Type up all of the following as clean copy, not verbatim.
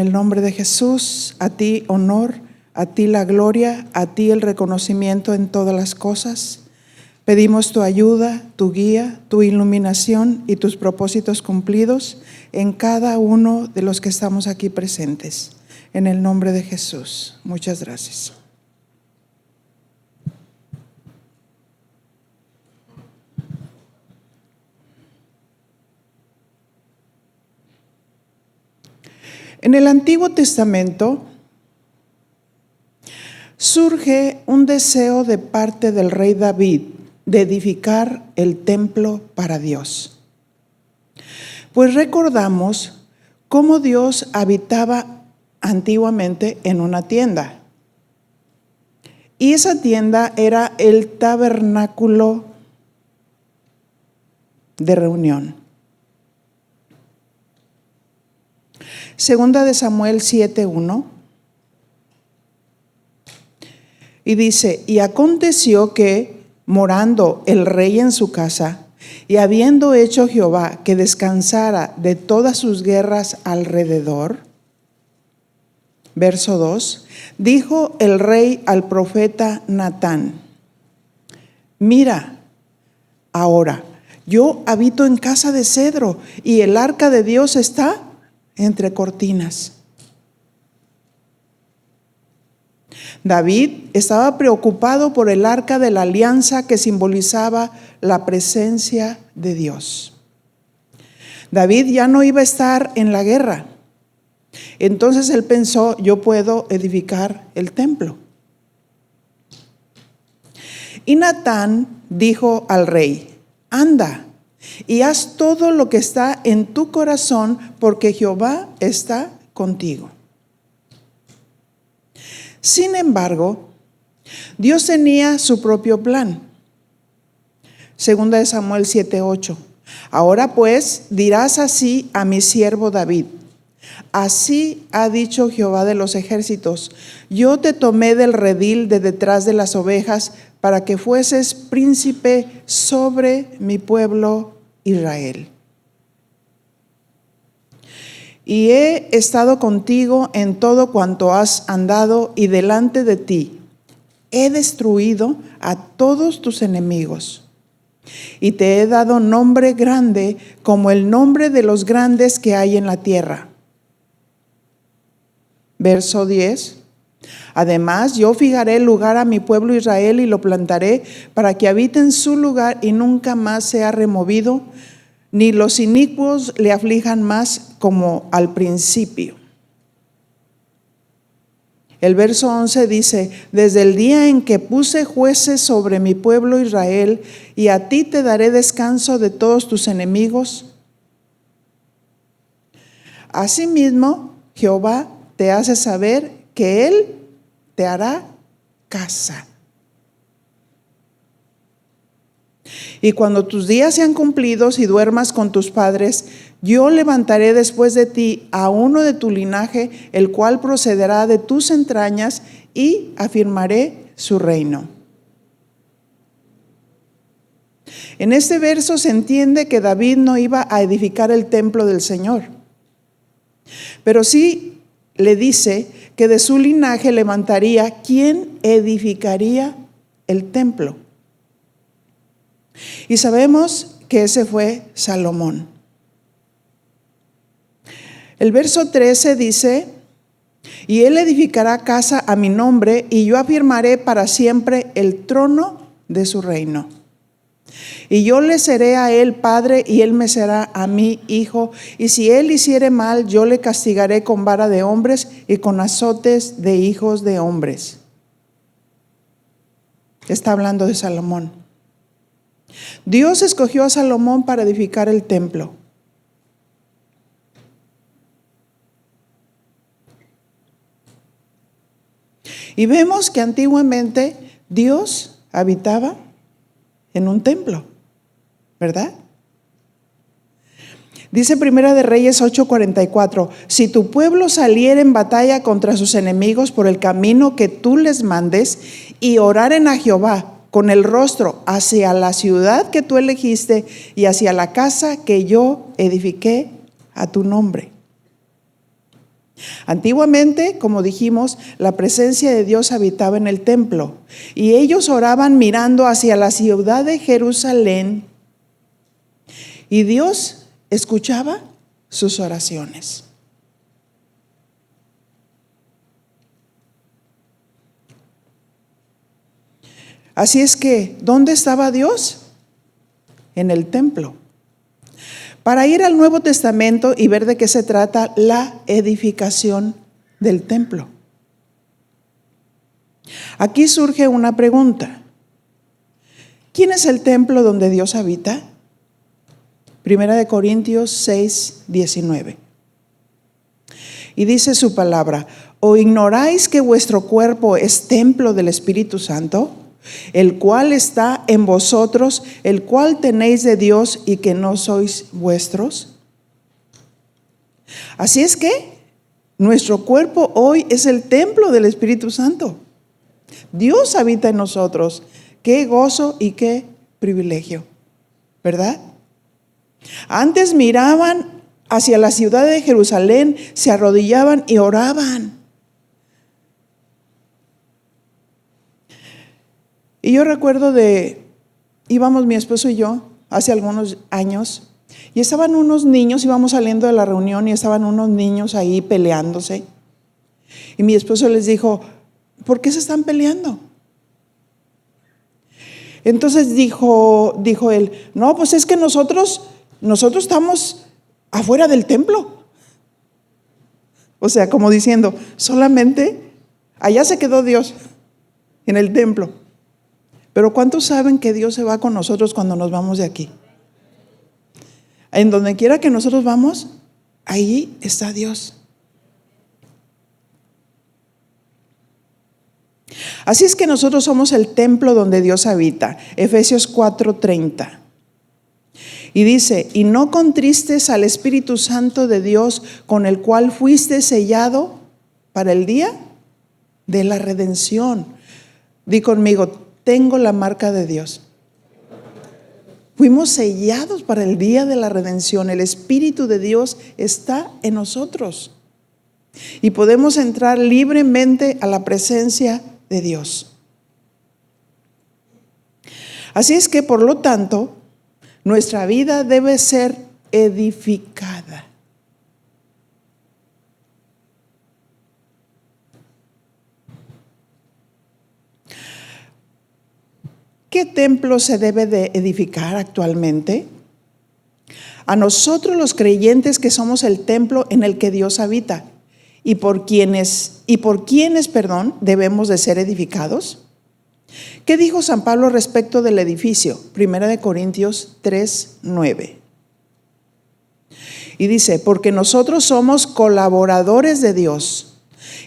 el nombre de Jesús, a ti honor, a ti la gloria, a ti el reconocimiento en todas las cosas. Pedimos tu ayuda, tu guía, tu iluminación y tus propósitos cumplidos en cada uno de los que estamos aquí presentes. En el nombre de Jesús. Muchas gracias. En el Antiguo Testamento surge un deseo de parte del rey David de edificar el templo para Dios. Pues recordamos cómo Dios habitaba antiguamente en una tienda. Y esa tienda era el tabernáculo de reunión. Segunda de Samuel 7:1. Y dice, y aconteció que, morando el rey en su casa, y habiendo hecho Jehová que descansara de todas sus guerras alrededor, verso 2, dijo el rey al profeta Natán, mira, ahora, yo habito en casa de cedro, y el arca de Dios está entre cortinas. David estaba preocupado por el arca de la alianza que simbolizaba la presencia de Dios. David ya no iba a estar en la guerra. Entonces él pensó, yo puedo edificar el templo. Y Natán dijo al rey, anda y haz todo lo que está en tu corazón, porque Jehová está contigo. Sin embargo, Dios tenía su propio plan. Segunda de Samuel 7:8. Ahora pues dirás así a mi siervo David, así ha dicho Jehová de los ejércitos, yo te tomé del redil de detrás de las ovejas para que fueses príncipe sobre mi pueblo Israel. Y he estado contigo en todo cuanto has andado, y delante de ti he destruido a todos tus enemigos. Y te he dado nombre grande como el nombre de los grandes que hay en la tierra. Verso 10. Además, yo fijaré lugar a mi pueblo Israel y lo plantaré para que habite en su lugar y nunca más sea removido, ni los inicuos le aflijan más como al principio. El verso 11 dice, desde el día en que puse jueces sobre mi pueblo Israel, y a ti te daré descanso de todos tus enemigos. Asimismo, Jehová te hace saber que Él te hará casa. Y cuando tus días sean cumplidos y duermas con tus padres, yo levantaré después de ti a uno de tu linaje, el cual procederá de tus entrañas, y afirmaré su reino. En este verso se entiende que David no iba a edificar el templo del Señor, pero sí le dice que de su linaje levantaría quien edificaría el templo. Y sabemos que ese fue Salomón. El verso 13 dice, y él edificará casa a mi nombre, y yo afirmaré para siempre el trono de su reino. Y yo le seré a él padre, y él me será a mí hijo. Y si él hiciere mal, yo le castigaré con vara de hombres y con azotes de hijos de hombres. Está hablando de Salomón. Dios escogió a Salomón para edificar el templo. Y vemos que antiguamente Dios habitaba en un templo, ¿verdad? Dice Primera de Reyes 8:44, si tu pueblo saliera en batalla contra sus enemigos por el camino que tú les mandes, y oraren a Jehová con el rostro hacia la ciudad que tú elegiste y hacia la casa que yo edifiqué a tu nombre. Antiguamente, como dijimos, la presencia de Dios habitaba en el templo y ellos oraban mirando hacia la ciudad de Jerusalén y Dios escuchaba sus oraciones. Así es que, ¿dónde estaba Dios? En el templo. Para ir al Nuevo Testamento y ver de qué se trata la edificación del templo. Aquí surge una pregunta. ¿Quién es el templo donde Dios habita? 1 Corintios 6, 19. Y dice su palabra: ¿o ignoráis que vuestro cuerpo es templo del Espíritu Santo, el cual está en vosotros, el cual tenéis de Dios y que no sois vuestros? Así es que nuestro cuerpo hoy es el templo del Espíritu Santo. Dios habita en nosotros. Qué gozo y qué privilegio, ¿verdad? Antes miraban hacia la ciudad de Jerusalén, se arrodillaban y oraban. Y yo recuerdo íbamos mi esposo y yo hace algunos años, y estaban unos niños, íbamos saliendo de la reunión y estaban unos niños ahí peleándose. Y mi esposo les dijo: ¿por qué se están peleando? Entonces dijo él: no, pues es que nosotros estamos afuera del templo. O sea, como diciendo, solamente allá se quedó Dios, en el templo. Pero ¿cuántos saben que Dios se va con nosotros cuando nos vamos de aquí? En donde quiera que nosotros vamos, ahí está Dios. Así es que nosotros somos el templo donde Dios habita. Efesios 4:30. Y dice: y no contristes al Espíritu Santo de Dios, con el cual fuiste sellado para el día de la redención. Di conmigo: tengo la marca de Dios. Fuimos sellados para el día de la redención. El Espíritu de Dios está en nosotros. Y podemos entrar libremente a la presencia de Dios. Así es que, por lo tanto, nuestra vida debe ser edificada. ¿Qué templo se debe de edificar actualmente? A nosotros los creyentes, que somos el templo en el que Dios habita, y por quienes debemos de ser edificados. ¿Qué dijo San Pablo respecto del edificio? 1 Corintios 3:9. Y dice: porque nosotros somos colaboradores de Dios,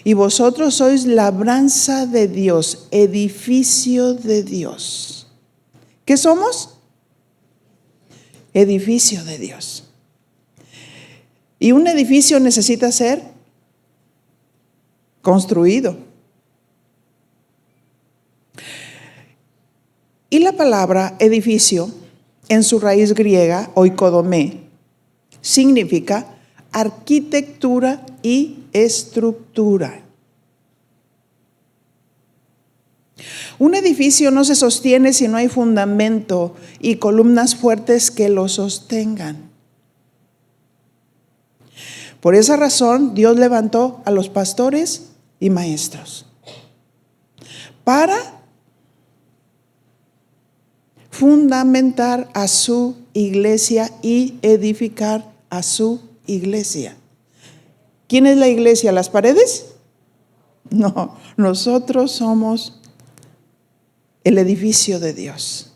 y vosotros sois labranza de Dios, edificio de Dios. ¿Qué somos? Edificio de Dios. Y un edificio necesita ser construido. Y la palabra edificio, en su raíz griega, oikodomé, significa arquitectura y estructura. Un edificio no se sostiene si no hay fundamento y columnas fuertes que lo sostengan. Por esa razón, Dios levantó a los pastores y maestros para fundamentar a su iglesia y edificar a su iglesia. ¿Quién es la iglesia? ¿Las paredes? No, nosotros somos el edificio de Dios.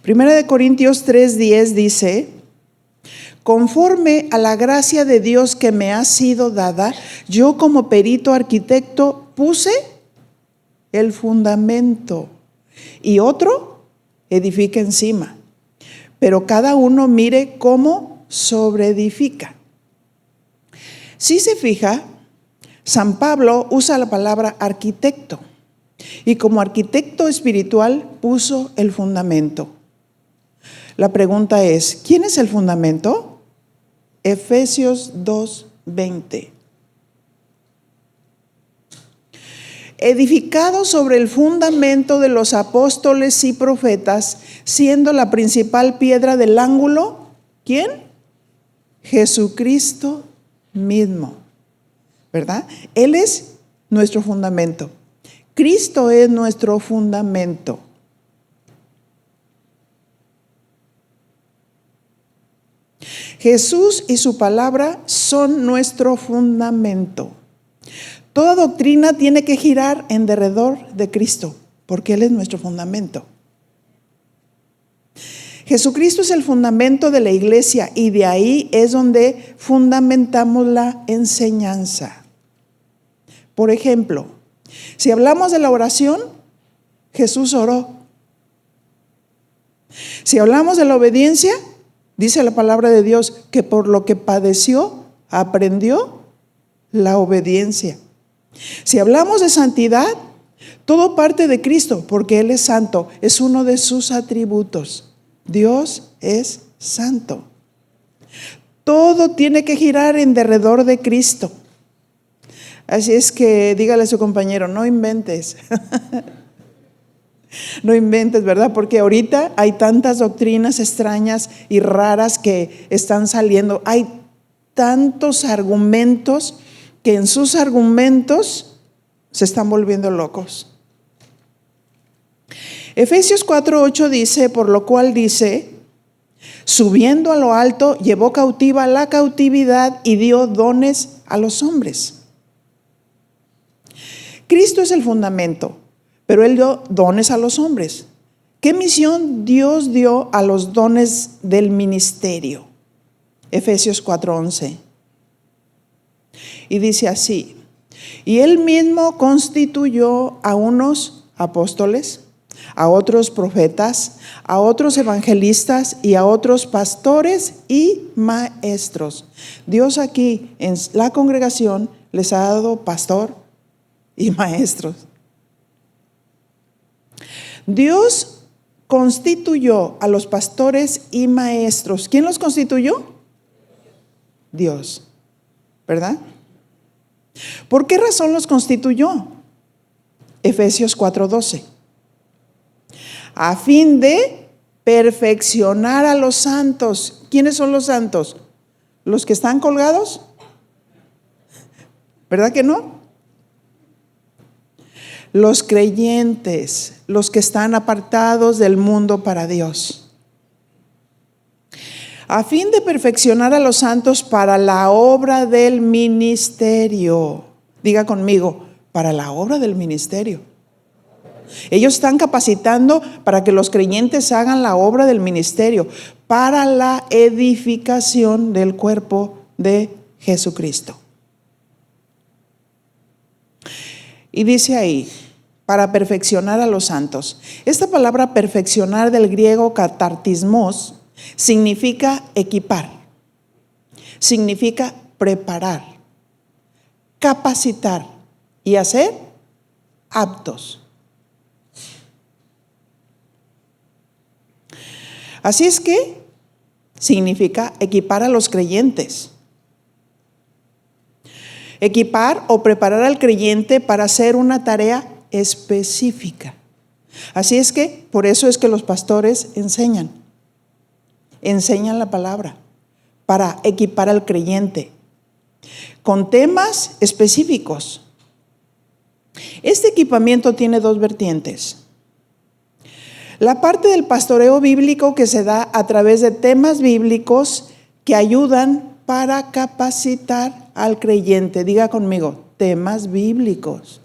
1 Corintios 3:10 dice: conforme a la gracia de Dios que me ha sido dada, yo como perito arquitecto puse el fundamento y otro edifica encima. Pero cada uno mire cómo sobreedifica. Si se fija, San Pablo usa la palabra arquitecto. Y como arquitecto espiritual puso el fundamento. La pregunta es: ¿quién es el fundamento? Efesios 2, 20. Edificado sobre el fundamento de los apóstoles y profetas, siendo la principal piedra del ángulo, ¿quién? Jesucristo mismo, ¿verdad? Él es nuestro fundamento. Cristo es nuestro fundamento. Jesús y su palabra son nuestro fundamento. Toda doctrina tiene que girar en derredor de Cristo, porque Él es nuestro fundamento. Jesucristo es el fundamento de la iglesia y de ahí es donde fundamentamos la enseñanza. Por ejemplo, si hablamos de la oración, Jesús oró. Si hablamos de la obediencia, dice la palabra de Dios que por lo que padeció, aprendió la obediencia. Si hablamos de santidad, todo parte de Cristo, porque Él es santo, es uno de sus atributos. Dios es santo. Todo tiene que girar en derredor de Cristo. Así es que dígale a su compañero, no inventes. No inventes, ¿verdad? Porque ahorita hay tantas doctrinas extrañas y raras que están saliendo. Hay tantos argumentos que en sus argumentos se están volviendo locos. Efesios 4:8 dice, por lo cual dice, subiendo a lo alto, llevó cautiva la cautividad y dio dones a los hombres. Cristo es el fundamento, pero Él dio dones a los hombres. ¿Qué misión Dios dio a los dones del ministerio? Efesios 4:11. Y dice así, y Él mismo constituyó a unos apóstoles, a otros profetas, a otros evangelistas y a otros pastores y maestros. Dios aquí en la congregación les ha dado pastor y maestros. Dios constituyó a los pastores y maestros. ¿Quién los constituyó? Dios, ¿verdad? ¿Por qué razón los constituyó? Efesios 4:12. A fin de perfeccionar a los santos. ¿Quiénes son los santos? ¿Los que están colgados? ¿Verdad que no? Los creyentes, los que están apartados del mundo para Dios. A fin de perfeccionar a los santos para la obra del ministerio. Diga conmigo, para la obra del ministerio. Ellos están capacitando para que los creyentes hagan la obra del ministerio, para la edificación del cuerpo de Jesucristo. Y dice ahí, para perfeccionar a los santos. Esta palabra perfeccionar del griego katartismos significa equipar, significa preparar, capacitar y hacer aptos. Así es que significa equipar a los creyentes. Equipar o preparar al creyente para hacer una tarea específica. Así es que, por eso es que los pastores enseñan la palabra para equipar al creyente con temas específicos. Este equipamiento tiene dos vertientes. La parte del pastoreo bíblico que se da a través de temas bíblicos que ayudan para capacitar al creyente. Diga conmigo, temas bíblicos.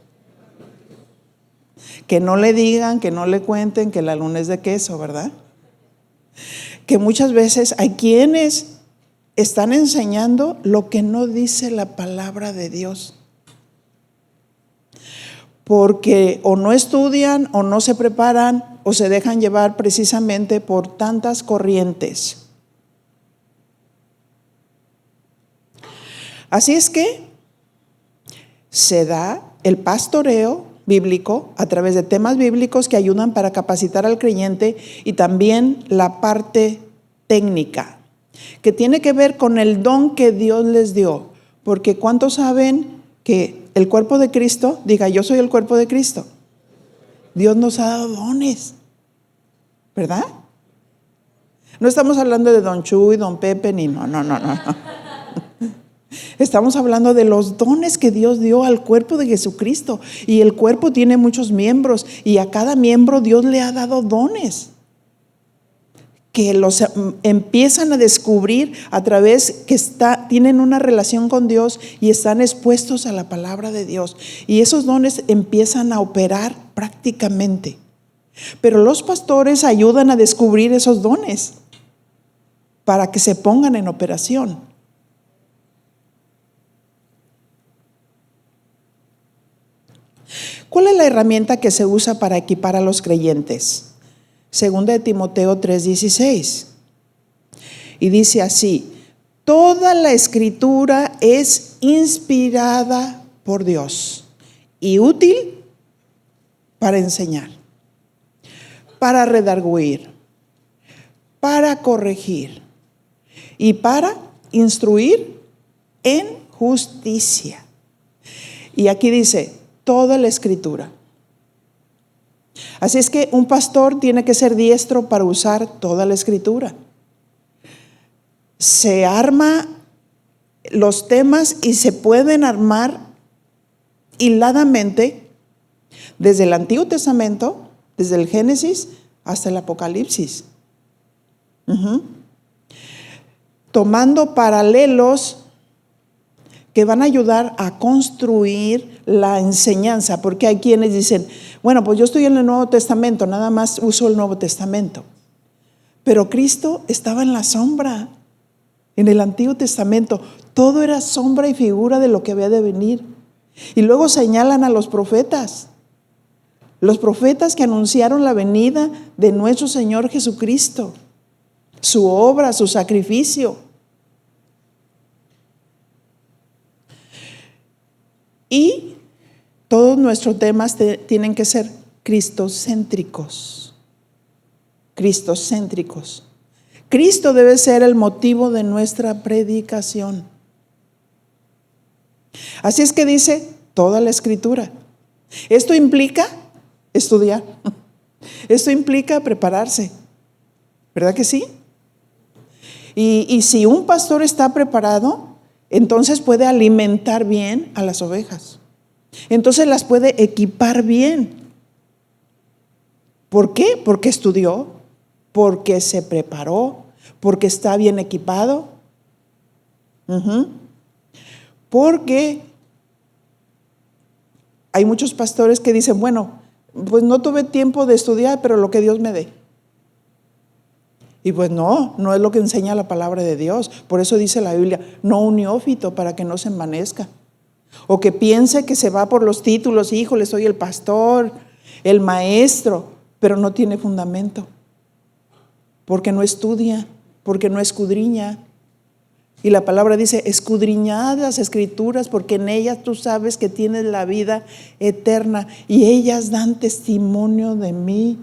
Que no le digan, que no le cuenten que la luna es de queso, ¿verdad? Que muchas veces hay quienes están enseñando lo que no dice la palabra de Dios. Porque o no estudian, o no se preparan, o se dejan llevar precisamente por tantas corrientes. Así es que se da el pastoreo bíblico a través de temas bíblicos que ayudan para capacitar al creyente y también la parte técnica que tiene que ver con el don que Dios les dio. Porque ¿cuántos saben que el cuerpo de Cristo, diga, yo soy el cuerpo de Cristo? Dios nos ha dado dones, ¿verdad? No estamos hablando de don Chuy, don Pepe, ni no. Estamos hablando de los dones que Dios dio al cuerpo de Jesucristo. Y el cuerpo tiene muchos miembros y a cada miembro Dios le ha dado dones que los empiezan a descubrir a través que tienen una relación con Dios y están expuestos a la palabra de Dios. Y esos dones empiezan a operar prácticamente. Pero los pastores ayudan a descubrir esos dones para que se pongan en operación. ¿Cuál es la herramienta que se usa para equipar a los creyentes? Segunda de Timoteo 3:16. Y dice así: toda la escritura es inspirada por Dios y útil para enseñar, para redarguir, para corregir y para instruir en justicia. Y aquí dice, toda la escritura. Así es que un pastor tiene que ser diestro para usar toda la escritura. Se arma los temas y se pueden armar hiladamente desde el Antiguo Testamento, desde el Génesis hasta el Apocalipsis. Tomando paralelos que van a ayudar a construir la enseñanza, porque hay quienes dicen, bueno, pues yo estoy en el Nuevo Testamento, nada más uso el Nuevo Testamento. Pero Cristo estaba en la sombra, en el Antiguo Testamento. Todo era sombra y figura de lo que había de venir. Y luego señalan a los profetas que anunciaron la venida de nuestro Señor Jesucristo, su obra, su sacrificio. Y todos nuestros temas tienen que ser cristocéntricos. Cristocéntricos. Cristo debe ser el motivo de nuestra predicación. Así es que dice toda la escritura. Esto implica estudiar. Esto implica prepararse. ¿Verdad que sí? Y si un pastor está preparado, entonces puede alimentar bien a las ovejas. Entonces las puede equipar bien. ¿Por qué? Porque estudió, porque se preparó, porque está bien equipado. Porque hay muchos pastores que dicen, bueno, pues no tuve tiempo de estudiar, pero lo que Dios me dé. Y pues no es lo que enseña la palabra de Dios. Por eso dice la Biblia, no un neófito para que no se envanezca. O que piense que se va por los títulos, híjole, soy el pastor, el maestro, pero no tiene fundamento. Porque no estudia, porque no escudriña. Y la palabra dice, escudriñad las escrituras, porque en ellas tú sabes que tienes la vida eterna y ellas dan testimonio de mí.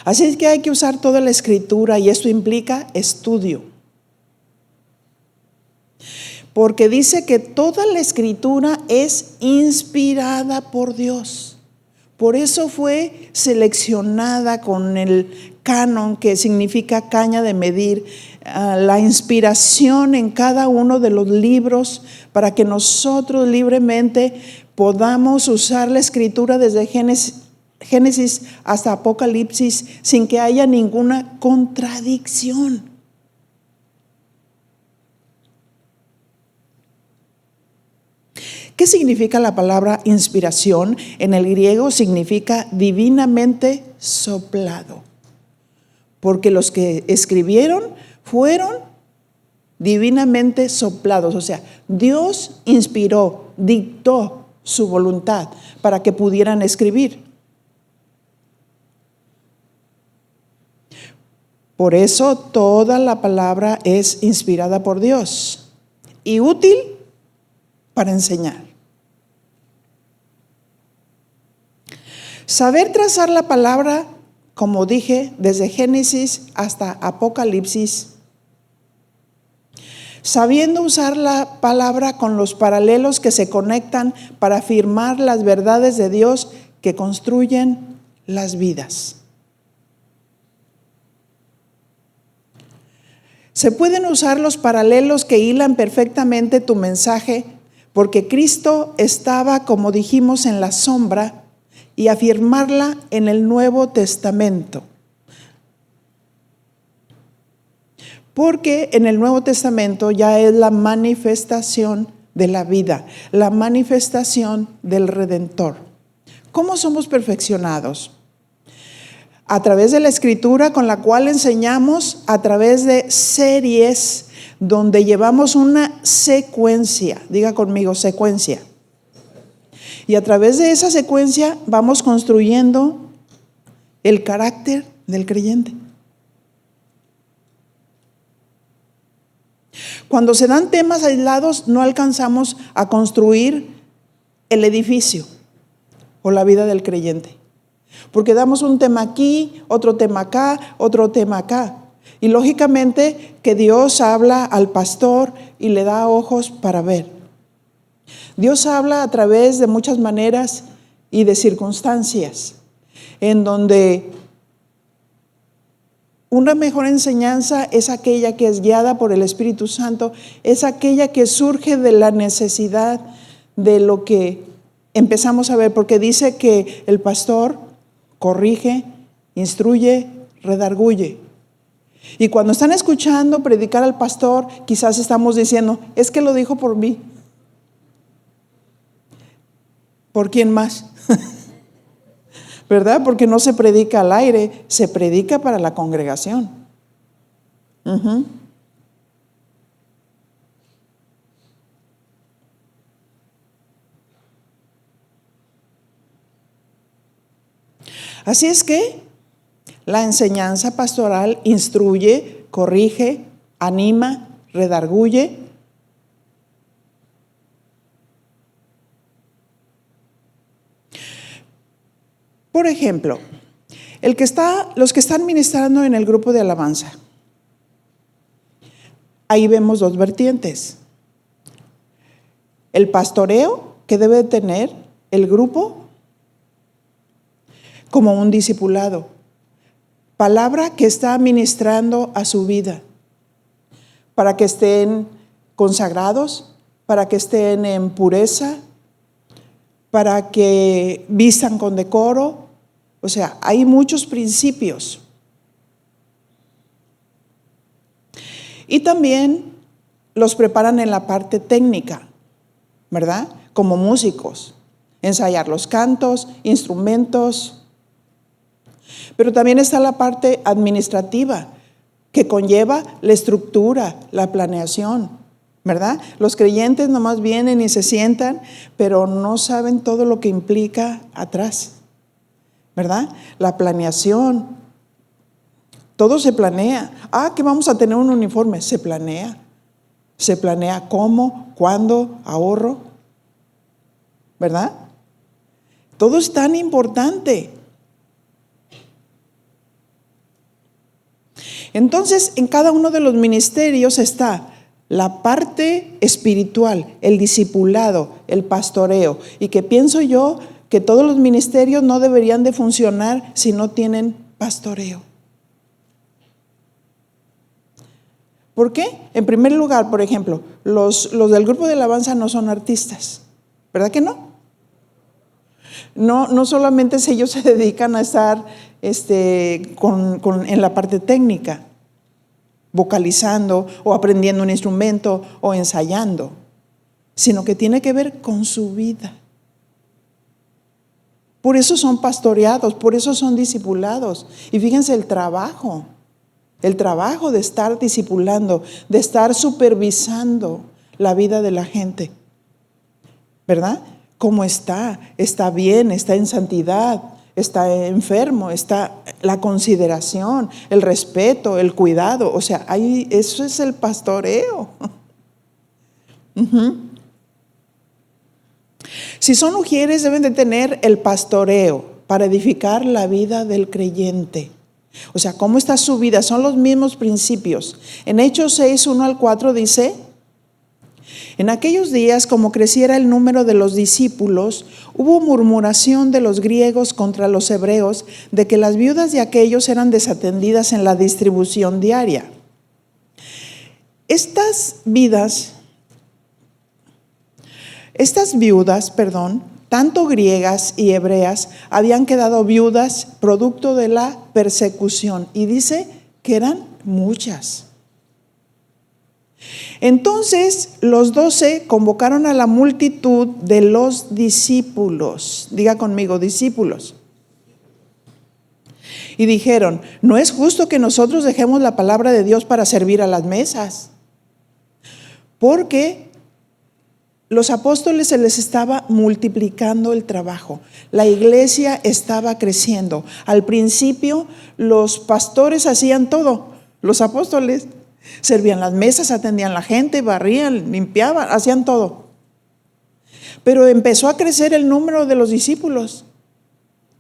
Así es que hay que usar toda la escritura y esto implica estudio. Porque dice que toda la escritura es inspirada por Dios. Por eso fue seleccionada con el canon, que significa caña de medir, la inspiración en cada uno de los libros para que nosotros libremente podamos usar la escritura desde Génesis hasta Apocalipsis sin que haya ninguna contradicción. ¿Qué significa la palabra inspiración? En el griego significa divinamente soplado. Porque los que escribieron fueron divinamente soplados. O sea, Dios inspiró, dictó su voluntad para que pudieran escribir. Por eso toda la palabra es inspirada por Dios y útil para enseñar. Saber trazar la palabra como dije, desde Génesis hasta Apocalipsis, sabiendo usar la palabra con los paralelos que se conectan para afirmar las verdades de Dios que construyen las vidas. Se pueden usar los paralelos que hilan perfectamente tu mensaje, porque Cristo estaba, como dijimos, en la sombra, y afirmarla en el Nuevo Testamento. Porque en el Nuevo Testamento ya es la manifestación de la vida, la manifestación del Redentor. ¿Cómo somos perfeccionados? A través de la Escritura, con la cual enseñamos, a través de series donde llevamos una secuencia. Diga conmigo, secuencia. Y a través de esa secuencia vamos construyendo el carácter del creyente. Cuando se dan temas aislados, no alcanzamos a construir el edificio o la vida del creyente. Porque damos un tema aquí, otro tema acá, otro tema acá. Y lógicamente que Dios habla al pastor y le da ojos para ver. Dios habla a través de muchas maneras y de circunstancias, en donde una mejor enseñanza es aquella que es guiada por el Espíritu Santo, es aquella que surge de la necesidad de lo que empezamos a ver, porque dice que el pastor corrige, instruye, redarguye. Y cuando están escuchando predicar al pastor, quizás estamos diciendo, es que lo dijo por mí. ¿Por quién más? ¿Verdad? Porque no se predica al aire, se predica para la congregación. Así es que la enseñanza pastoral instruye, corrige, anima, redarguye. Por ejemplo, los que están ministrando en el grupo de alabanza, ahí vemos dos vertientes. El pastoreo que debe tener el grupo como un discipulado, palabra que está ministrando a su vida, para que estén consagrados, para que estén en pureza, para que vistan con decoro. O sea, hay muchos principios. Y también los preparan en la parte técnica, ¿verdad? Como músicos, ensayar los cantos, instrumentos. Pero también está la parte administrativa, que conlleva la estructura, la planeación, ¿verdad? Los creyentes nomás vienen y se sientan, pero no saben todo lo que implica atrás, ¿verdad? La planeación, todo se planea. Que vamos a tener un uniforme, se planea. Se planea cómo, cuándo, ahorro, ¿verdad? Todo es tan importante. Entonces, en cada uno de los ministerios está la parte espiritual, el discipulado, el pastoreo, y que pienso yo que todos los ministerios no deberían de funcionar si no tienen pastoreo. ¿Por qué? En primer lugar, por ejemplo, los del grupo de alabanza no son artistas, ¿verdad que no? No solamente ellos se dedican a estar en la parte técnica, vocalizando o aprendiendo un instrumento o ensayando, sino que tiene que ver con su vida. Por eso son pastoreados, por eso son discipulados. Y fíjense el trabajo de estar discipulando, de estar supervisando la vida de la gente, ¿verdad? ¿Cómo está? ¿Está bien? ¿Está en santidad? ¿Está enfermo? ¿Está la consideración, el respeto, el cuidado? O sea, eso es el pastoreo. Si son mujeres, deben de tener el pastoreo, para edificar la vida del creyente. O sea, ¿cómo está su vida? Son los mismos principios. En Hechos 6, 1 al 4 dice: en aquellos días, como creciera el número de los discípulos, hubo murmuración de los griegos contra los hebreos de que las viudas de aquellos eran desatendidas en la distribución diaria. Estas viudas, tanto griegas y hebreas, habían quedado viudas producto de la persecución. Y dice que eran muchas. Entonces los 12 convocaron a la multitud de los discípulos. Diga conmigo, discípulos. Y dijeron: no es justo que nosotros dejemos la palabra de Dios para servir a las mesas. Porque los apóstoles se les estaba multiplicando el trabajo. La iglesia estaba creciendo. Al principio los pastores hacían todo. Los apóstoles servían las mesas, atendían a la gente, barrían, limpiaban, hacían todo. Pero empezó a crecer el número de los discípulos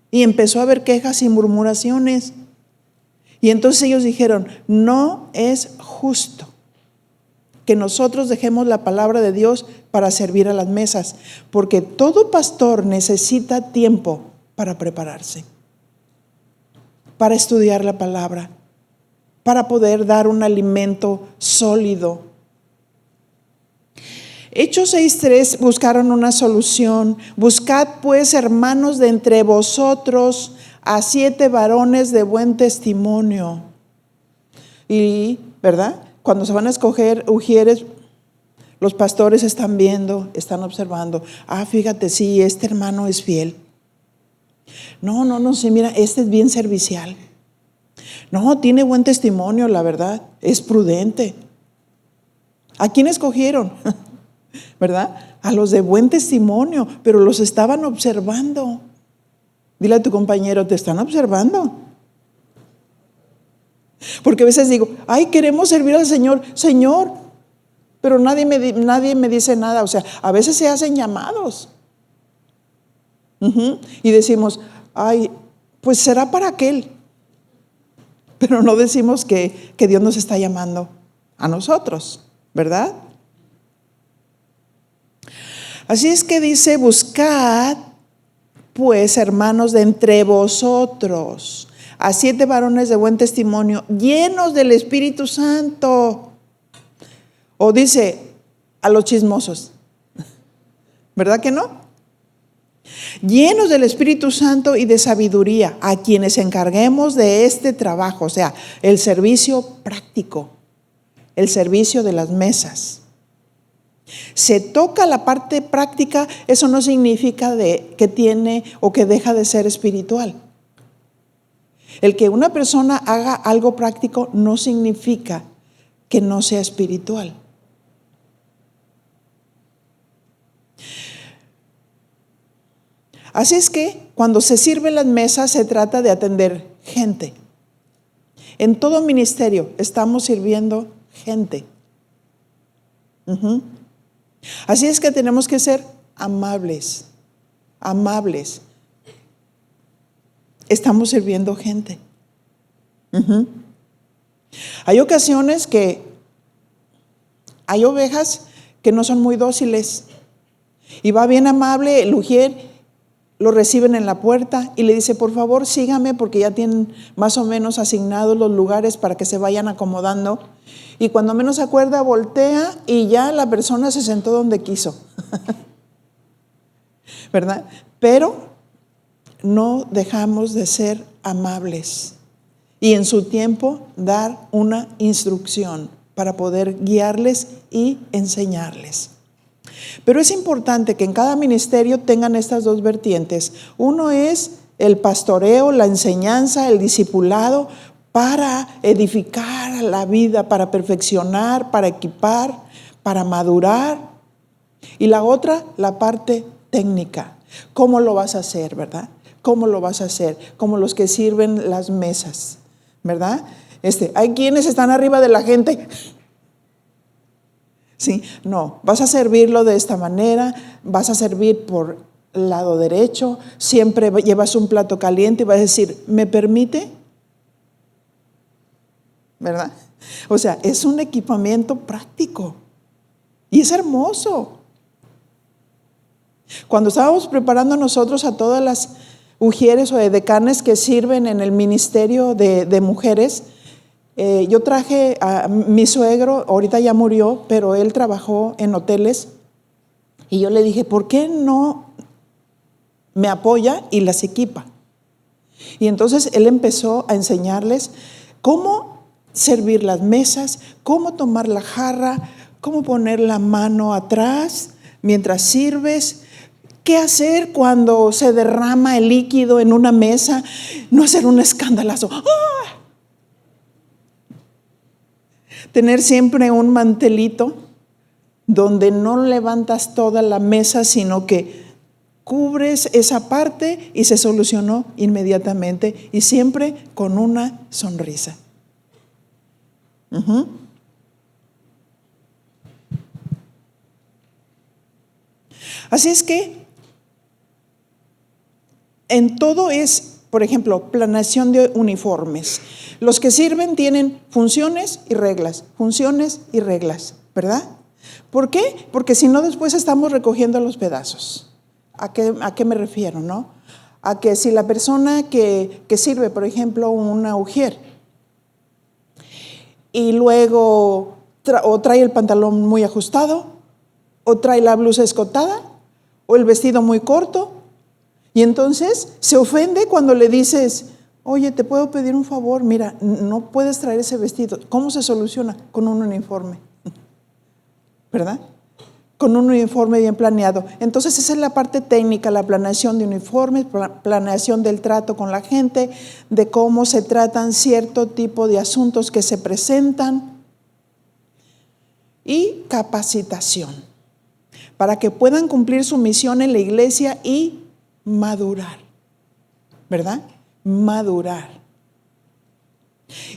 y empezó a haber quejas y murmuraciones. Y entonces ellos dijeron: no es justo que nosotros dejemos la palabra de Dios para servir a las mesas, porque todo pastor necesita tiempo para prepararse, para estudiar la palabra, para poder dar un alimento sólido. Hechos 6:3 buscaron una solución. Buscad pues, hermanos, de entre vosotros a 7 varones de buen testimonio. Y, ¿verdad? Cuando se van a escoger ujieres, los pastores están viendo, están observando. Fíjate, sí, este hermano es fiel. No, sí, mira, este es bien servicial. No, tiene buen testimonio, la verdad, es prudente. ¿A quién escogieron? ¿Verdad? A los de buen testimonio, pero los estaban observando. Dile a tu compañero: te están observando. Porque a veces digo: queremos servir al Señor, pero nadie me dice nada. O sea, a veces se hacen llamados. Y decimos: pues será para aquel. Pero no decimos que Dios nos está llamando a nosotros, ¿verdad? Así es que dice: buscad pues, hermanos, de entre vosotros a 7 varones de buen testimonio, llenos del Espíritu Santo. O dice: a los chismosos. ¿Verdad que no? Llenos del Espíritu Santo y de sabiduría, a quienes encarguemos de este trabajo, o sea, el servicio práctico, el servicio de las mesas. Se toca la parte práctica, eso no significa que tiene o que deja de ser espiritual. El que una persona haga algo práctico no significa que no sea espiritual. Así es que cuando se sirven las mesas se trata de atender gente. En todo ministerio estamos sirviendo gente. Así es que tenemos que ser amables. Estamos sirviendo gente. Hay ocasiones que hay ovejas que no son muy dóciles. Y va bien amable el ujier, lo reciben en la puerta y le dice: por favor, sígame, porque ya tienen más o menos asignados los lugares para que se vayan acomodando. Y cuando menos se acuerda, voltea y ya la persona se sentó donde quiso. ¿Verdad? Pero no dejamos de ser amables y en su tiempo dar una instrucción para poder guiarles y enseñarles. Pero es importante que en cada ministerio tengan estas dos vertientes. Uno es el pastoreo, la enseñanza, el discipulado para edificar la vida, para perfeccionar, para equipar, para madurar. Y la otra, la parte técnica. ¿Cómo lo vas a hacer, verdad? ¿Cómo lo vas a hacer? Como los que sirven las mesas, ¿verdad? Hay quienes están arriba de la gente. Sí, no, vas a servirlo de esta manera, vas a servir por lado derecho, siempre llevas un plato caliente y vas a decir, ¿me permite? ¿Verdad? O sea, es un equipamiento práctico y es hermoso. Cuando estábamos preparando nosotros a todas las ujieres o edecanes que sirven en el ministerio de mujeres, yo traje a mi suegro, ahorita ya murió, pero él trabajó en hoteles, y yo le dije, ¿por qué no me apoya y las equipa? Y entonces él empezó a enseñarles cómo servir las mesas, cómo tomar la jarra, cómo poner la mano atrás mientras sirves, qué hacer cuando se derrama el líquido en una mesa, no hacer un escandalazo. ¡Ah! Tener siempre un mantelito donde no levantas toda la mesa, sino que cubres esa parte y se solucionó inmediatamente y siempre con una sonrisa. Así es que en todo es, por ejemplo, planeación de uniformes. Los que sirven tienen funciones y reglas, ¿verdad? ¿Por qué? Porque si no, después estamos recogiendo los pedazos. ¿A qué me refiero, no? A que si la persona que sirve, por ejemplo, una ujier, y luego o trae el pantalón muy ajustado, o trae la blusa escotada, o el vestido muy corto, y entonces se ofende cuando le dices, oye, ¿te puedo pedir un favor? Mira, no puedes traer ese vestido. ¿Cómo se soluciona? Con un uniforme, ¿verdad? Con un uniforme bien planeado. Entonces esa es la parte técnica, la planeación de uniformes, planeación del trato con la gente, de cómo se tratan cierto tipo de asuntos que se presentan, y capacitación para que puedan cumplir su misión en la iglesia y madurar, ¿verdad? Madurar.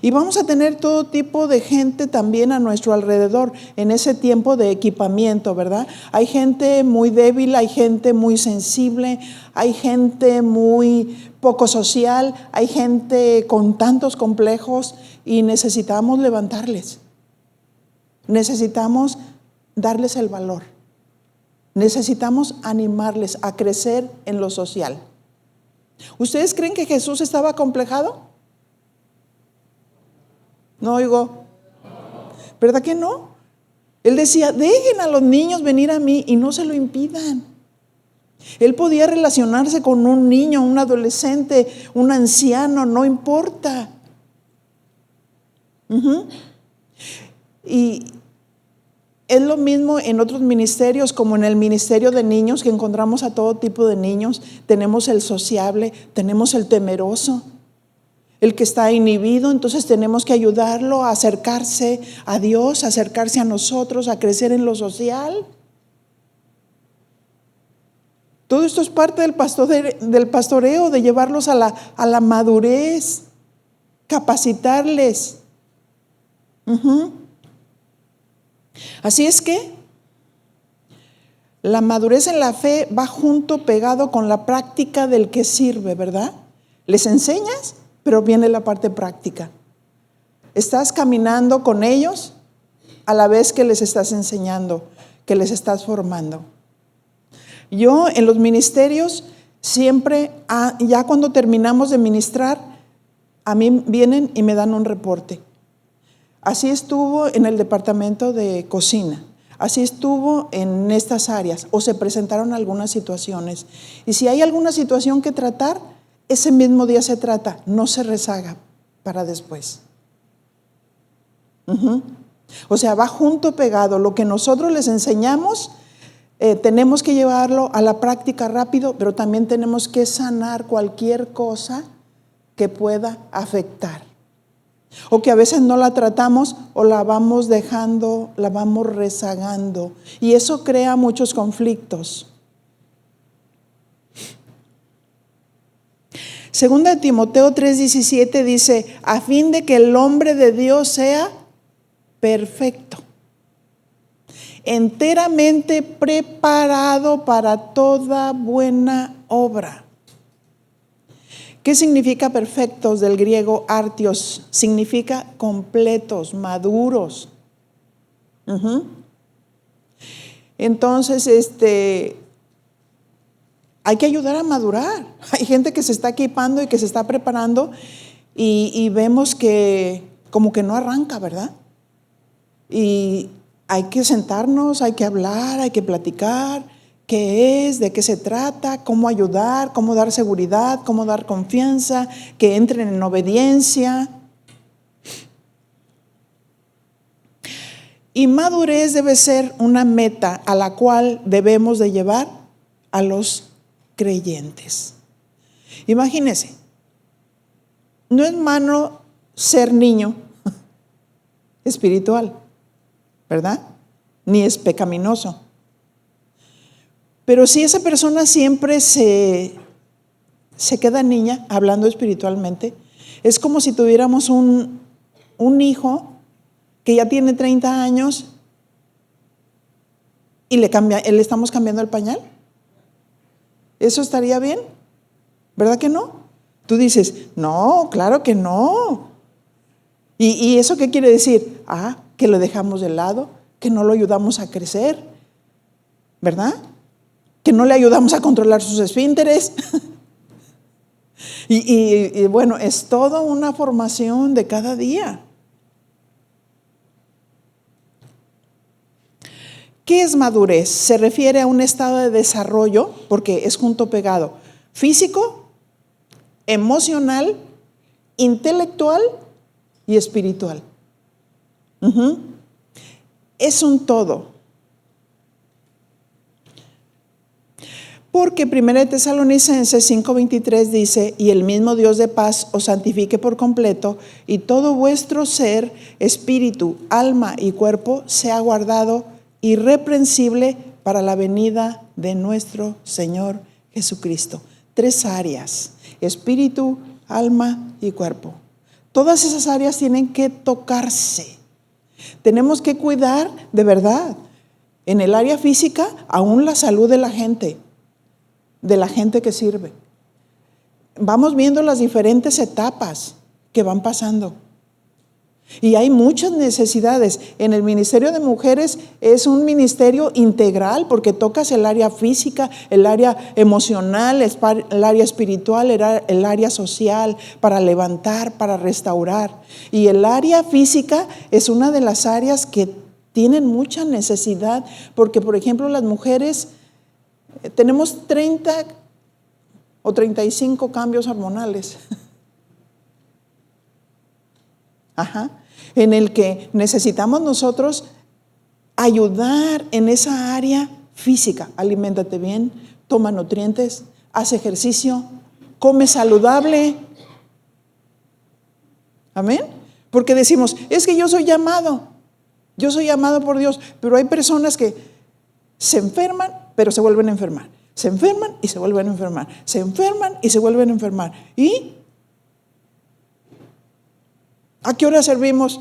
Y vamos a tener todo tipo de gente también a nuestro alrededor en ese tiempo de equipamiento, ¿verdad? Hay gente muy débil, hay gente muy sensible, hay gente muy poco social, hay gente con tantos complejos, y necesitamos levantarles. Necesitamos darles el valor. Necesitamos animarles a crecer en lo social. ¿Ustedes creen que Jesús estaba acomplejado? No oigo. ¿Verdad que no? Él decía, dejen a los niños venir a mí y no se lo impidan. Él podía relacionarse con un niño, un adolescente, un anciano, no importa. Y es lo mismo en otros ministerios, como en el ministerio de niños, que encontramos a todo tipo de niños. Tenemos el sociable, tenemos el temeroso, el que está inhibido. Entonces tenemos que ayudarlo a acercarse a Dios, a acercarse a nosotros, a crecer en lo social. Todo esto es parte del pastoreo, de llevarlos a la madurez, capacitarles. Así es que la madurez en la fe va junto, pegado con la práctica del que sirve, ¿verdad? Les enseñas, pero viene la parte práctica. Estás caminando con ellos a la vez que les estás enseñando, que les estás formando. Yo en los ministerios siempre, ya cuando terminamos de ministrar, a mí vienen y me dan un reporte. Así estuvo en el departamento de cocina, así estuvo en estas áreas, o se presentaron algunas situaciones. Y si hay alguna situación que tratar, ese mismo día se trata, no se rezaga para después. O sea, va junto, pegado. Lo que nosotros les enseñamos, tenemos que llevarlo a la práctica rápido, pero también tenemos que sanar cualquier cosa que pueda afectar. O que a veces no la tratamos, o la vamos dejando, la vamos rezagando, y eso crea muchos conflictos. Segunda de Timoteo 3:17 dice, a fin de que el hombre de Dios sea perfecto, enteramente preparado para toda buena obra. ¿Qué significa perfectos del griego artios? Significa completos, maduros. Entonces, hay que ayudar a madurar. Hay gente que se está equipando y que se está preparando y vemos que como que no arranca, ¿verdad? Y hay que sentarnos, hay que hablar, hay que platicar. ¿Qué es? ¿De qué se trata? ¿Cómo ayudar? ¿Cómo dar seguridad? ¿Cómo dar confianza? Que entren en obediencia. Y madurez debe ser una meta a la cual debemos de llevar a los creyentes. Imagínense, no es malo ser niño espiritual, ¿verdad? Ni es pecaminoso. Pero si esa persona siempre se queda niña, hablando espiritualmente, es como si tuviéramos un hijo que ya tiene 30 años y le estamos cambiando el pañal. ¿Eso estaría bien? ¿Verdad que no? Tú dices, no, claro que no. ¿Y eso qué quiere decir? Que lo dejamos de lado, que no lo ayudamos a crecer, ¿verdad? Que no le ayudamos a controlar sus esfínteres. y bueno, es toda una formación de cada día. ¿Qué es madurez? Se refiere a un estado de desarrollo, porque es junto pegado, físico, emocional, intelectual y espiritual. Es un todo. Porque 1 Tesalonicenses 5:23 dice, y el mismo Dios de paz os santifique por completo, y todo vuestro ser, espíritu, alma y cuerpo sea guardado irreprensible para la venida de nuestro Señor Jesucristo. 3 áreas, espíritu, alma y cuerpo. Todas esas áreas tienen que tocarse. Tenemos que cuidar de verdad. En el área física, aún la salud de la gente que sirve. Vamos viendo las diferentes etapas que van pasando. Y hay muchas necesidades. En el Ministerio de Mujeres es un ministerio integral porque tocas el área física, el área emocional, el área espiritual, el área social, para levantar, para restaurar. Y el área física es una de las áreas que tienen mucha necesidad porque, por ejemplo, las mujeres tenemos 30 o 35 cambios hormonales. En el que necesitamos nosotros ayudar en esa área física. Aliméntate bien, toma nutrientes, haz ejercicio, come saludable. Amén. Porque decimos, es que yo soy llamado por Dios, pero hay personas que se enferman, pero se vuelven a enfermar. Se enferman y se vuelven a enfermar. Se enferman y se vuelven a enfermar. ¿Y a qué hora servimos?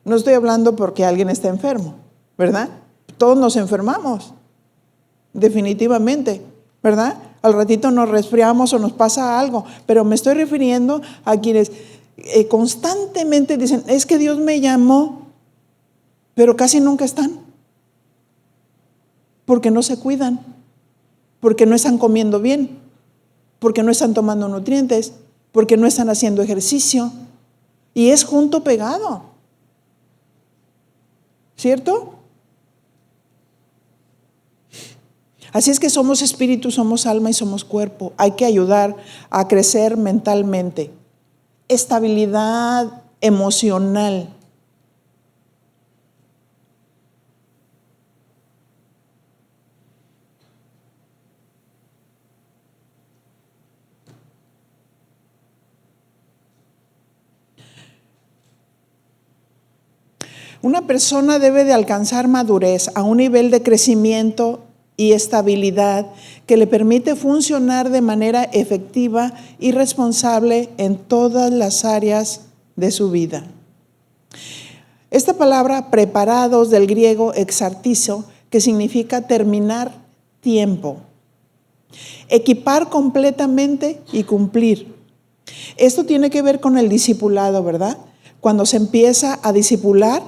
No estoy hablando porque alguien está enfermo, ¿verdad? Todos nos enfermamos, definitivamente, ¿verdad? Al ratito nos resfriamos o nos pasa algo, pero me estoy refiriendo a quienes constantemente dicen, es que Dios me llamó, pero casi nunca están. Porque no se cuidan, porque no están comiendo bien, porque no están tomando nutrientes, porque no están haciendo ejercicio. Y es junto pegado. ¿Cierto? Así es que somos espíritu, somos alma y somos cuerpo. Hay que ayudar a crecer mentalmente. Estabilidad emocional. Una persona debe de alcanzar madurez a un nivel de crecimiento y estabilidad que le permite funcionar de manera efectiva y responsable en todas las áreas de su vida. Esta palabra preparados del griego exartizo, que significa terminar tiempo, equipar completamente y cumplir. Esto tiene que ver con el discipulado, ¿verdad? Cuando se empieza a discipular,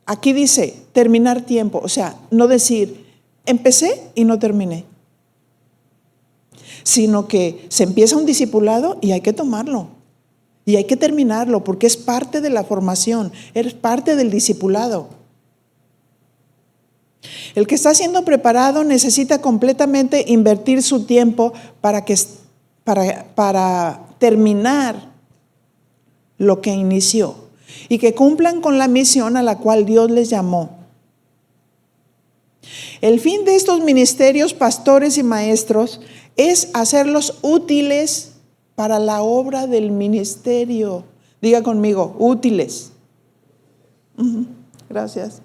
aquí dice terminar tiempo, o sea, no decir empecé y no terminé, sino que se empieza un discipulado y hay que tomarlo y hay que terminarlo porque es parte de la formación, es parte del discipulado. El que está siendo preparado necesita completamente invertir su tiempo para terminar lo que inició y que cumplan con la misión a la cual Dios les llamó. El fin de estos ministerios, pastores y maestros, es hacerlos útiles para la obra del ministerio. Diga conmigo, útiles. Gracias.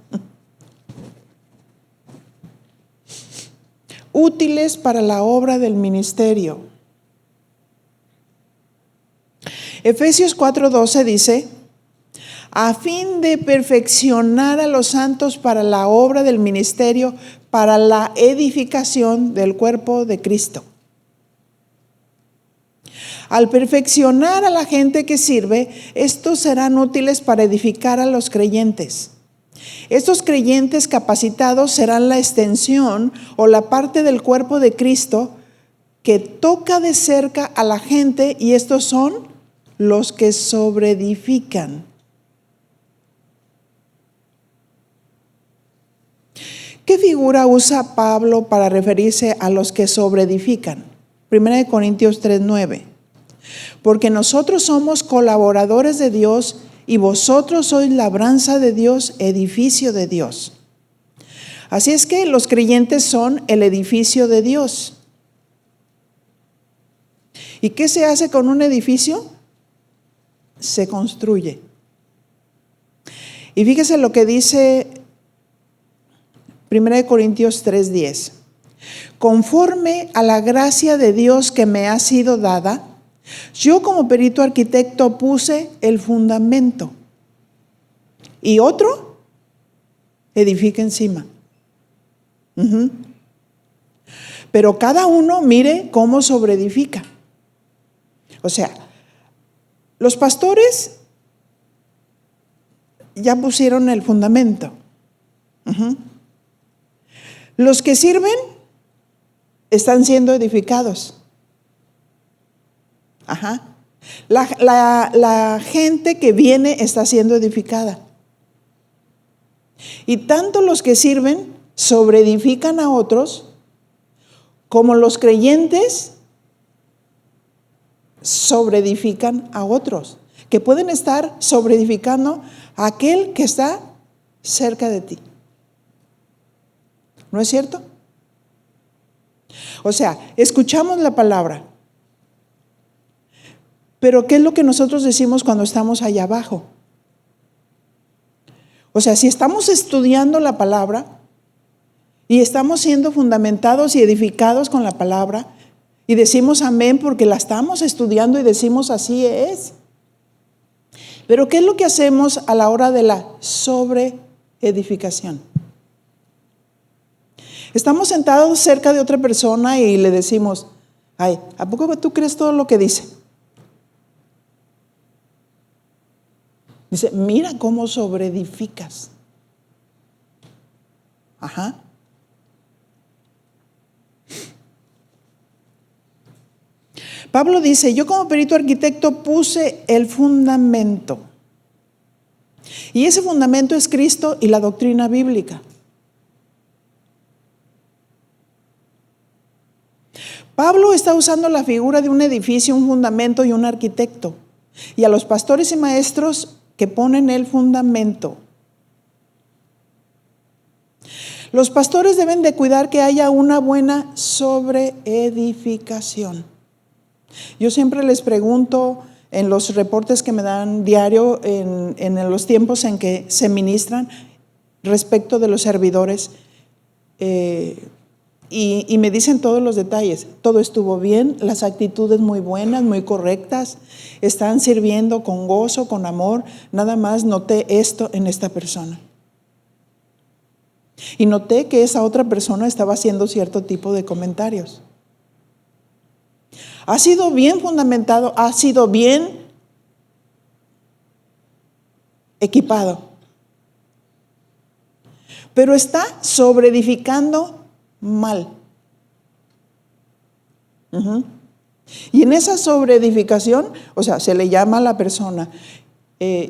Útiles para la obra del ministerio. Efesios 4:12 dice, a fin de perfeccionar a los santos para la obra del ministerio, para la edificación del cuerpo de Cristo. Al perfeccionar a la gente que sirve, estos serán útiles para edificar a los creyentes. Estos creyentes capacitados serán la extensión o la parte del cuerpo de Cristo que toca de cerca a la gente, y estos son los que sobreedifican. ¿Qué figura usa Pablo para referirse a los que sobreedifican? 1 Corintios 3:9. Porque nosotros somos colaboradores de Dios y vosotros sois labranza de Dios, edificio de Dios. Así es que los creyentes son el edificio de Dios. ¿Y qué se hace con un edificio? Se construye. Y fíjese lo que dice 1 Corintios 3:10. Conforme a la gracia de Dios que me ha sido dada, yo como perito arquitecto puse el fundamento y otro edifica encima. Pero cada uno mire cómo sobreedifica. O sea, los pastores ya pusieron el fundamento. Los que sirven están siendo edificados. La gente que viene está siendo edificada. Y tanto los que sirven sobreedifican a otros, como los creyentes sobreedifican a otros, que pueden estar sobreedificando a aquel que está cerca de ti. ¿No es cierto? O sea, escuchamos la palabra. Pero ¿qué es lo que nosotros decimos cuando estamos allá abajo? O sea, si estamos estudiando la palabra y estamos siendo fundamentados y edificados con la palabra y decimos amén porque la estamos estudiando y decimos así es. Pero ¿qué es lo que hacemos a la hora de la sobreedificación? Estamos sentados cerca de otra persona y le decimos, ay, ¿a poco tú crees todo lo que dice? Dice, mira cómo sobreedificas. Pablo dice, yo como perito arquitecto puse el fundamento. Y ese fundamento es Cristo y la doctrina bíblica. Pablo está usando la figura de un edificio, un fundamento y un arquitecto. Y a los pastores y maestros que ponen el fundamento. Los pastores deben de cuidar que haya una buena sobreedificación. Yo siempre les pregunto en los reportes que me dan diario, en los tiempos en que se ministran respecto de los servidores, y me dicen todos los detalles. Todo estuvo bien, las actitudes muy buenas, muy correctas, están sirviendo con gozo, con amor. Nada más noté esto en esta persona. Y noté que esa otra persona estaba haciendo cierto tipo de comentarios. Ha sido bien fundamentado, ha sido bien equipado. Pero está sobreedificando mal. Y en esa sobreedificación, o sea, se le llama a la persona.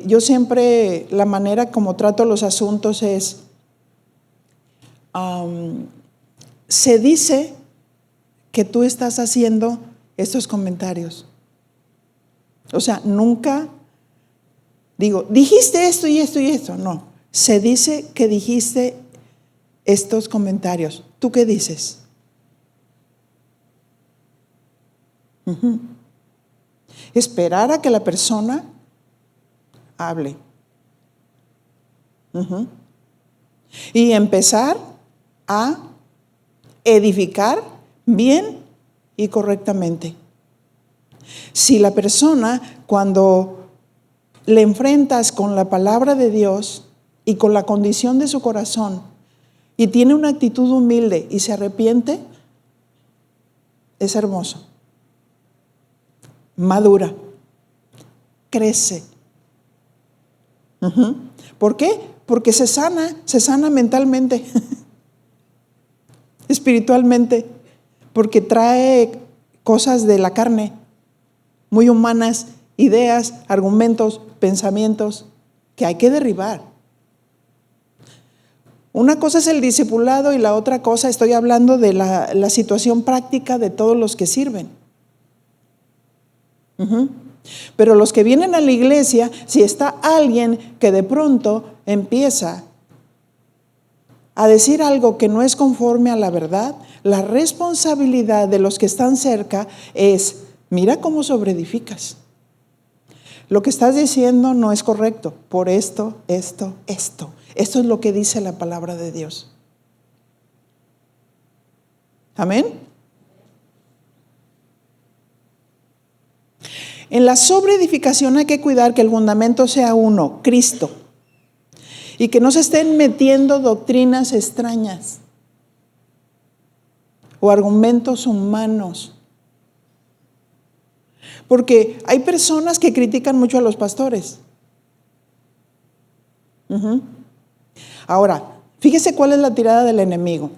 Yo siempre, la manera como trato los asuntos es, se dice que tú estás haciendo estos comentarios. O sea, nunca digo, dijiste esto y esto y esto. No, se dice que dijiste estos comentarios. ¿Tú qué dices? Esperar a que la persona hable. Y empezar a edificar bien y correctamente. Si la persona, cuando le enfrentas con la palabra de Dios y con la condición de su corazón y tiene una actitud humilde y se arrepiente, es hermoso. Madura, crece. ¿Por qué? Porque se sana mentalmente, espiritualmente, porque trae cosas de la carne, muy humanas, ideas, argumentos, pensamientos que hay que derribar. Una cosa es el discipulado y la otra cosa, estoy hablando de la situación práctica de todos los que sirven. Pero los que vienen a la iglesia, si está alguien que de pronto empieza a decir algo que no es conforme a la verdad, la responsabilidad de los que están cerca es, mira cómo sobreedificas. Lo que estás diciendo no es correcto, por esto. Esto es lo que dice la palabra de Dios. Amén. En la sobreedificación hay que cuidar que el fundamento sea uno, Cristo, y que no se estén metiendo doctrinas extrañas o argumentos humanos. Porque hay personas que critican mucho a los pastores. Ahora, fíjese cuál es la tirada del enemigo.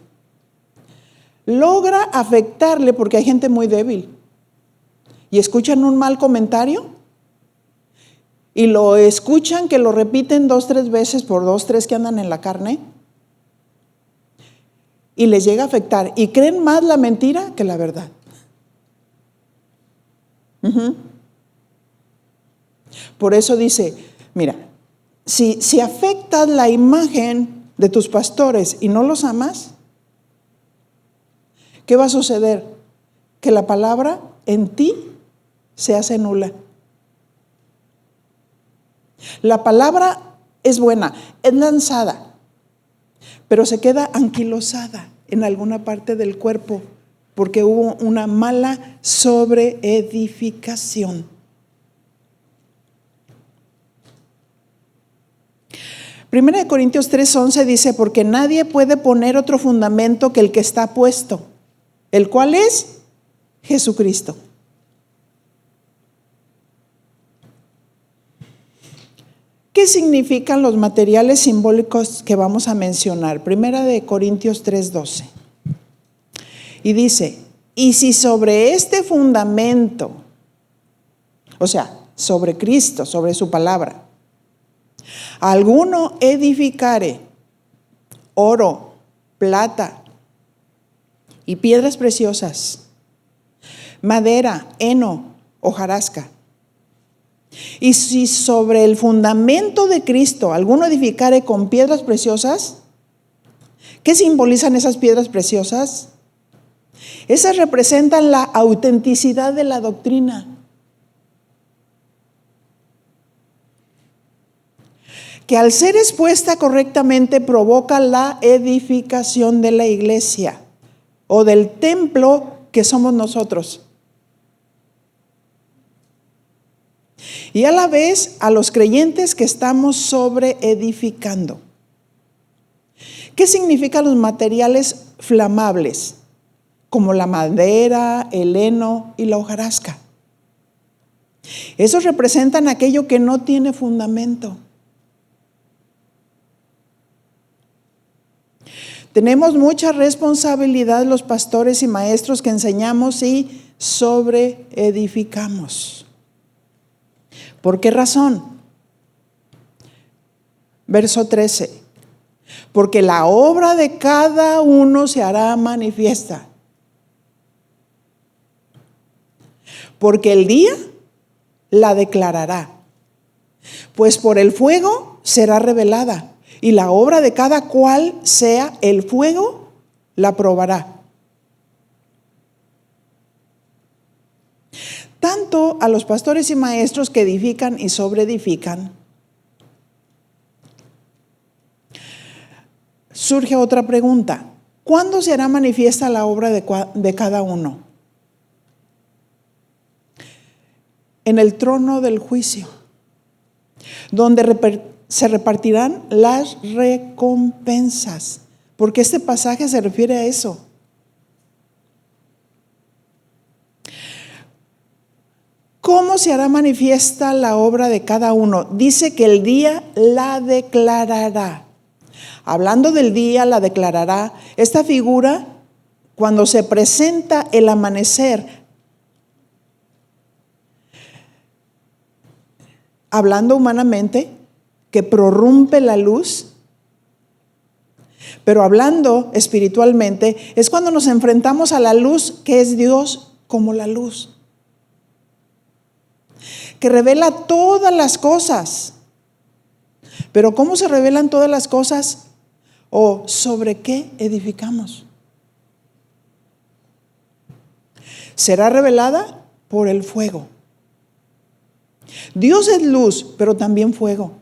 Logra afectarle porque hay gente muy débil. Y escuchan un mal comentario y lo escuchan que lo repiten 2, 3 veces por 2, 3 que andan en la carne y les llega a afectar y creen más la mentira que la verdad. Por eso dice, mira, si afectas la imagen de tus pastores y no los amas, ¿qué va a suceder? Que la palabra en ti se hace nula. La palabra es buena, es lanzada, pero se queda anquilosada en alguna parte del cuerpo porque hubo una mala sobreedificación. Primera de Corintios 3:11 dice, porque nadie puede poner otro fundamento que el que está puesto, el cual es Jesucristo. ¿Qué significan los materiales simbólicos que vamos a mencionar? Primera de Corintios 3:12. Y dice, y si sobre este fundamento, o sea, sobre Cristo, sobre su palabra, alguno edificare oro, plata y piedras preciosas, madera, heno, hojarasca, y si sobre el fundamento de Cristo alguno edificare con piedras preciosas, ¿qué simbolizan esas piedras preciosas? Esas representan la autenticidad de la doctrina. Que al ser expuesta correctamente provoca la edificación de la iglesia. o del templo que somos nosotros. Y a la vez a los creyentes que estamos sobreedificando. ¿Qué significan los materiales flamables? Como la madera, el heno y la hojarasca. Esos representan aquello que no tiene fundamento. Tenemos mucha responsabilidad los pastores y maestros que enseñamos y sobreedificamos. ¿Por qué razón? Verso 13. Porque la obra de cada uno se hará manifiesta. Porque el día la declarará. Pues por el fuego será revelada. Y la obra de cada cual sea el fuego, la probará. Tanto a los pastores y maestros que edifican y sobreedifican, surge otra pregunta. ¿Cuándo se hará manifiesta la obra de cada uno? En el trono del juicio, donde se repartirán las recompensas, porque este pasaje se refiere a eso. ¿Cómo se hará manifiesta la obra de cada uno? Dice que el día la declarará. Hablando del día, la declarará. Esta figura, cuando se presenta el amanecer, hablando humanamente, que prorrumpe la luz, pero hablando espiritualmente, es cuando nos enfrentamos a la luz que es Dios como la luz, que revela todas las cosas. Pero ¿cómo se revelan todas las cosas? ¿O sobre qué edificamos? Será revelada por el fuego. Dios es luz, pero también fuego.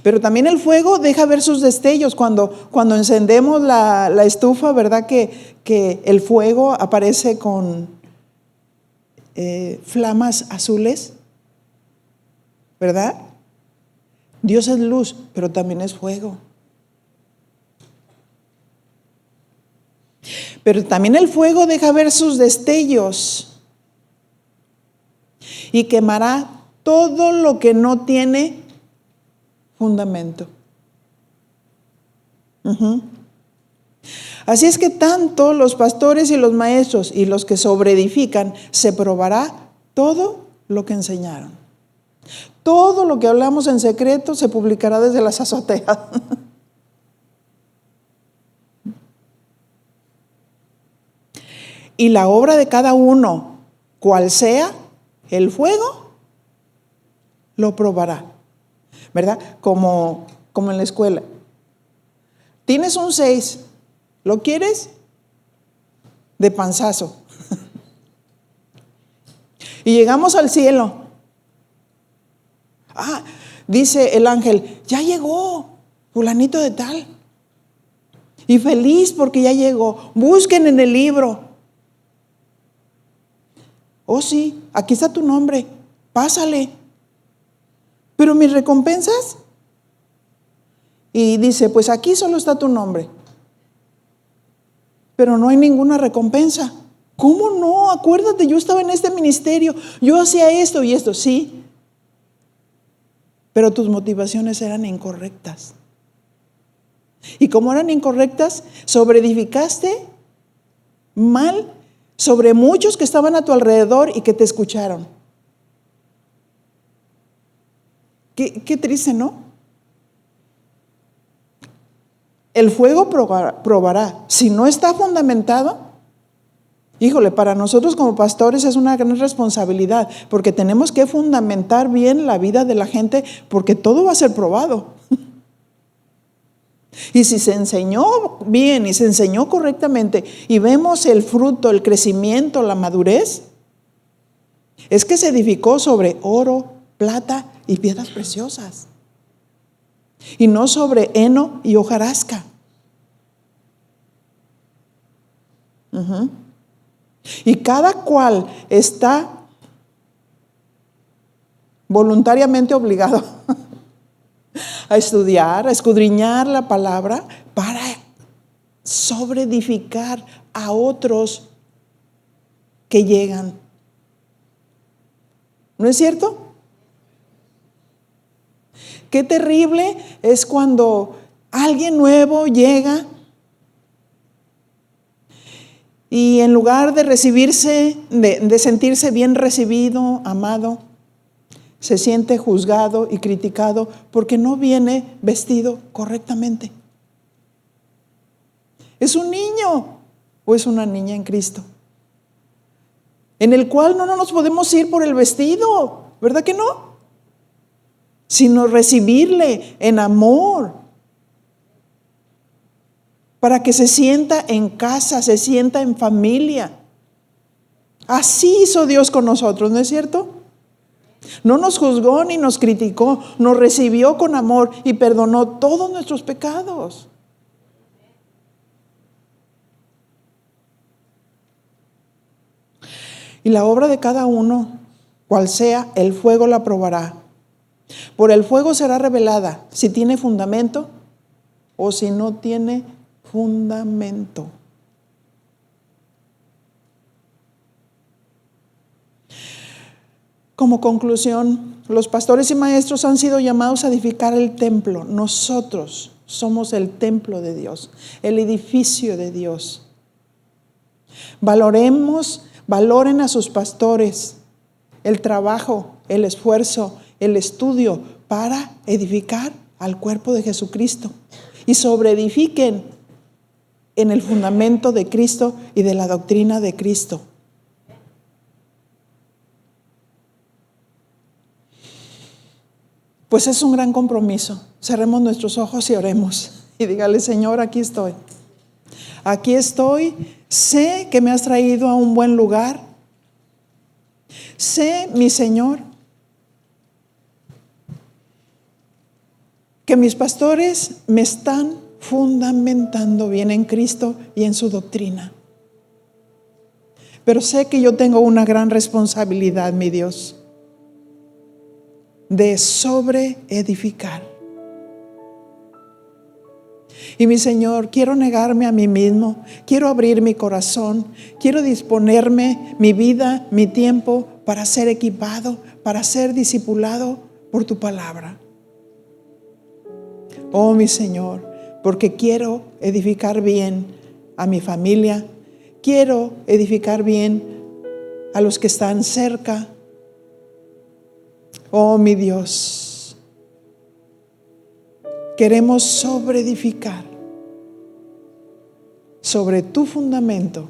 Pero también el fuego deja ver sus destellos. Cuando encendemos la estufa, ¿verdad? Que el fuego aparece con flamas azules, ¿verdad? Dios es luz, pero también es fuego. Pero también el fuego deja ver sus destellos y quemará todo lo que no tiene fundamento. Así es que tanto los pastores y los maestros y los que sobreedifican, se probará todo lo que enseñaron. Todo lo que hablamos en secreto se publicará desde las azoteas. Y la obra de cada uno, cual sea el fuego, lo probará. ¿Verdad? Como en la escuela. Tienes un 6, ¿lo quieres? De panzazo. Y llegamos al cielo. Dice el ángel, ya llegó fulanito de tal. Y feliz porque ya llegó. Busquen en el libro. Oh sí, aquí está tu nombre. Pásale. Pero mis recompensas. Y dice, pues aquí solo está tu nombre. Pero no hay ninguna recompensa. ¿Cómo no? Acuérdate, yo estaba en este ministerio. Yo hacía esto y esto. Sí. Pero tus motivaciones eran incorrectas. Y como eran incorrectas, sobreedificaste mal sobre muchos que estaban a tu alrededor y que te escucharon. Qué triste, ¿no? El fuego probará. Si no está fundamentado, híjole, para nosotros como pastores es una gran responsabilidad, porque tenemos que fundamentar bien la vida de la gente, porque todo va a ser probado. Y si se enseñó bien y se enseñó correctamente y vemos el fruto, el crecimiento, la madurez, es que se edificó sobre oro, plata y piedras preciosas, y no sobre heno y hojarasca. Y cada cual está voluntariamente obligado a estudiar, a escudriñar la palabra para sobreedificar a otros que llegan. ¿No es cierto? Qué terrible es cuando alguien nuevo llega y en lugar de recibirse, de sentirse bien recibido, amado, se siente juzgado y criticado porque no viene vestido correctamente. Es un niño o es una niña en Cristo, en el cual no nos podemos ir por el vestido, ¿verdad que no? Sino recibirle en amor, para que se sienta en casa, se sienta en familia. Así hizo Dios con nosotros, ¿no es cierto? No nos juzgó ni nos criticó, nos recibió con amor y perdonó todos nuestros pecados. Y la obra de cada uno, cual sea, el fuego la probará. Por el fuego será revelada si tiene fundamento o si no tiene fundamento. Como conclusión, los pastores y maestros han sido llamados a edificar el templo. Nosotros somos el templo de Dios, el edificio de Dios. Valoren a sus pastores, el trabajo, el esfuerzo, el estudio para edificar al cuerpo de Jesucristo y sobreedifiquen en el fundamento de Cristo y de la doctrina de Cristo. Pues es un gran compromiso. Cerremos nuestros ojos y oremos. Y dígale: Señor, aquí estoy. Aquí estoy. Sé que me has traído a un buen lugar. Sé, mi Señor, que mis pastores me están fundamentando bien en Cristo y en su doctrina. Pero sé que yo tengo una gran responsabilidad, mi Dios, de sobreedificar. Y mi Señor, quiero negarme a mí mismo, quiero abrir mi corazón, quiero disponerme mi vida, mi tiempo para ser equipado, para ser discipulado por tu palabra. Oh, mi Señor, porque quiero edificar bien a mi familia, quiero edificar bien a los que están cerca. Oh, mi Dios, queremos sobreedificar sobre tu fundamento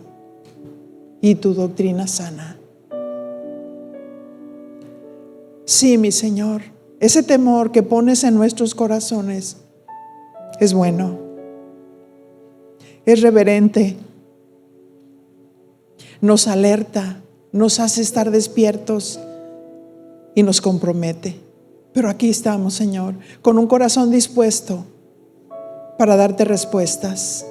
y tu doctrina sana. Sí, mi Señor, ese temor que pones en nuestros corazones es bueno, es reverente, nos alerta, nos hace estar despiertos y nos compromete. Pero aquí estamos, Señor, con un corazón dispuesto para darte respuestas.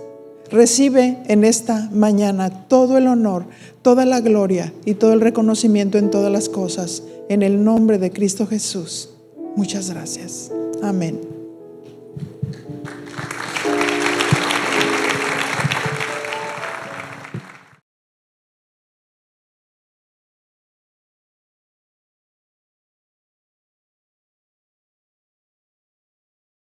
Recibe en esta mañana todo el honor, toda la gloria y todo el reconocimiento en todas las cosas. En el nombre de Cristo Jesús. Muchas gracias. Amén.